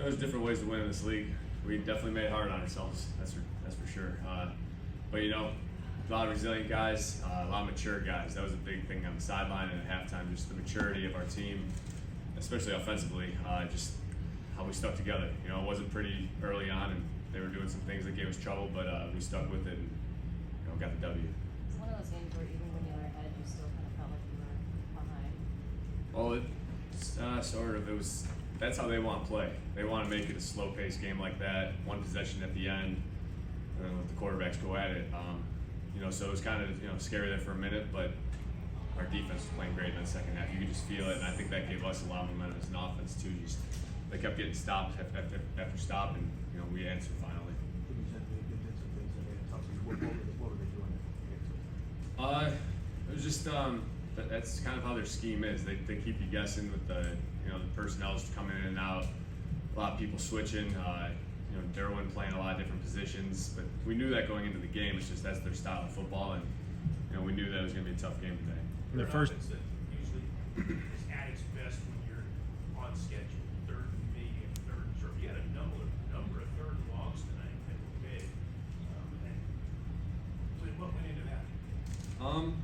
there's different ways to win in this league. We definitely made it hard on ourselves. That's for sure. But a lot of resilient guys, a lot of mature guys. That was a big thing on the sideline and at halftime. Just the maturity of our team, especially offensively. Just how we stuck together. It wasn't pretty early on, and they were doing some things that gave us trouble, but we stuck with it and got the W. It's one of those games where even when you were ahead, you still kind of felt like you were behind. Well, it's sort of. That's how they want to play. They want to make it a slow-paced game like that, one possession at the end, and then let the quarterbacks go at it. So it was kind of scary there for a minute, but our defense was playing great in the second half. You could just feel it, and I think that gave us a lot of momentum as an offense too. They kept getting stopped after stop, and we answered finally. It was just that's kind of how their scheme is. They keep you guessing with the the personnel's coming in and out. A lot of people switching. Derwin playing a lot of different positions, but we knew that going into the game. It's just that's their style of football, and we knew that it was going to be a tough game today. The first that usually is at its best when you're on schedule, third and maybe third and short. You had a number of third and longs tonight that were big. And what went into that?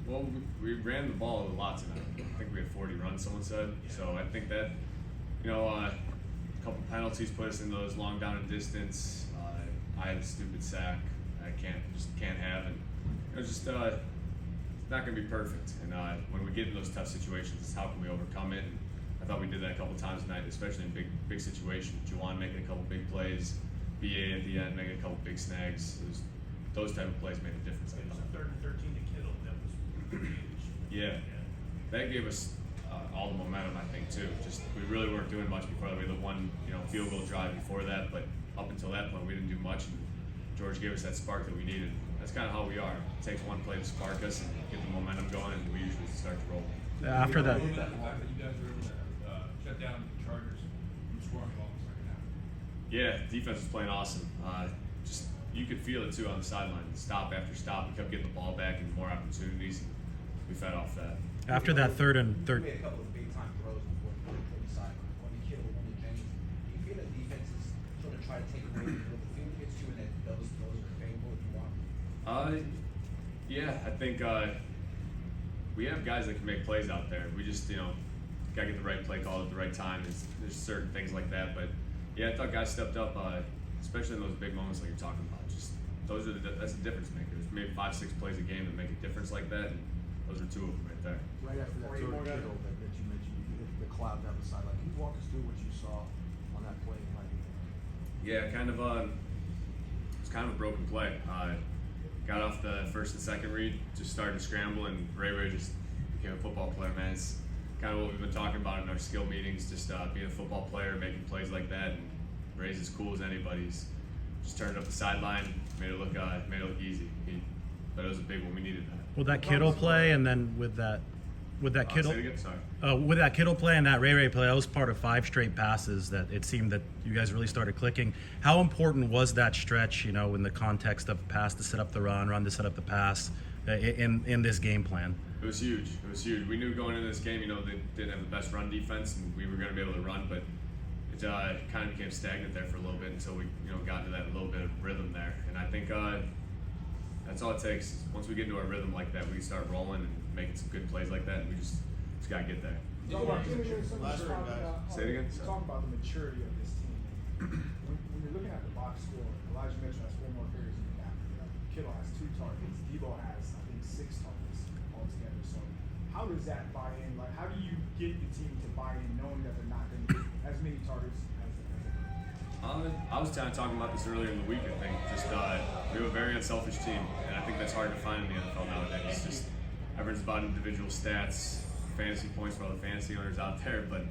Well, we ran the ball a lot tonight. I think we had 40 runs, someone said. Yeah. So I think that, a couple penalties put us in those long down and distance. I had a stupid sack I can't have, and it's not going to be perfect. And when we get in those tough situations, it's how can we overcome it? And I thought we did that a couple times tonight, especially in big situations. Juwan making a couple big plays, BA at the end making a couple big snags. Those type of plays made a difference. It was a 3rd and 13 to Kittle. That was huge. Yeah. That gave us all the momentum, I think, too. Just we really weren't doing much before that. We had the one, field goal drive before that, but up until that point, we didn't do much. And George gave us that spark that we needed. That's kind of how we are. It takes one play to spark us and get the momentum going, and we usually start to roll. After that, The fact that you guys were able to shut down the Chargers from scoring the ball in the second half. Yeah, defense was playing awesome. Just you could feel it too on the sideline. Stop after stop, we kept getting the ball back and more opportunities. We fed off that. after that third and You third. made a couple of big time throws before the sideline. One to Kittle, one to Jennings. Do you feel that defenses sort of try to take away the field gets you and that those are favorable if you want? Yeah, I think we have guys that can make plays out there. We just gotta get the right play call at the right time. There's certain things like that, but yeah, I thought guys stepped up, especially in those big moments like you're talking about. Just that's the difference makers. Maybe 5-6 plays a game that make a difference like that, and those are 2 of them right there. Right after that third Kittle that you mentioned, you hit the cloud down the sideline. Can you walk us through what you saw on that play? Yeah, kind of. It's kind of a broken play. Got off the first and second read, just started to scramble, and Ray just became a football player. Man, it's kind of what we've been talking about in our skill meetings. Just being a football player, making plays like that, and Ray's as cool as anybody's. Just turned up the sideline, made it look easy. But it was a big one. We needed that. With that Kittle play, and then with that Kittle, Say it again? Sorry. with that Kittle play and that Ray play, that was part of 5 straight passes that it seemed that you guys really started clicking. How important was that stretch, in the context of pass to set up the run to set up the pass, in this game plan? It was huge. It was huge. We knew going into this game, they didn't have the best run defense, and we were going to be able to run, but it kind of became stagnant there for a little bit until we, got into that little bit of rhythm there. And I think that's all it takes. Once we get into our rhythm like that, we can start rolling and making some good plays like that, and we just got to get there. Say it again? Talk about the maturity of this team. When you're looking at the box score, Elijah Mitchell has 4 more carries than the Kittle has 2 targets. Debo has, I think, 6 targets altogether. So how does that buy in? Like, how do you get the team to buy in knowing that they're not going to get as many targets as they I was kind of talking about this earlier in the week. I think just we have a very unselfish team, and I think that's hard to find in the NFL nowadays. It's just everyone's about individual stats, fantasy points for all the fantasy owners out there, but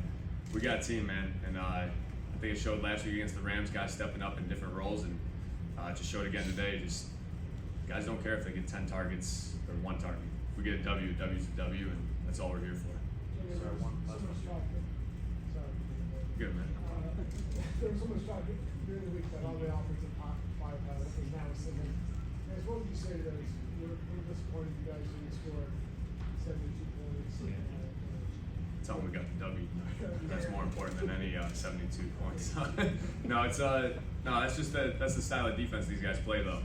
we got a team, man, and I think it showed last week against the Rams, guys stepping up in different roles, and just showed again today. Just guys don't care if they get 10 targets or 1 target. If we get a W, W's a W, and that's all we're here for. Sorry, one last question. Good, man. There was so much talk during the week that all the offensive firepower is now ascending. Guys, what would you say to those? We're disappointed you guys didn't score 72 points. tell them we got the W. That's more important than any 72 points. No, it's no, that's just that's the style of defense these guys play though.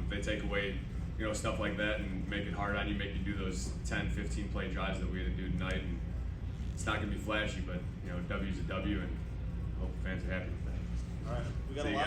They take away, you know, stuff like that and make it hard on you, make you do those 10, 15 play drives that we had to do tonight. And it's not going to be flashy, but you know, W's a W, and I hope fans are happy with that. All right, we got See a you lot.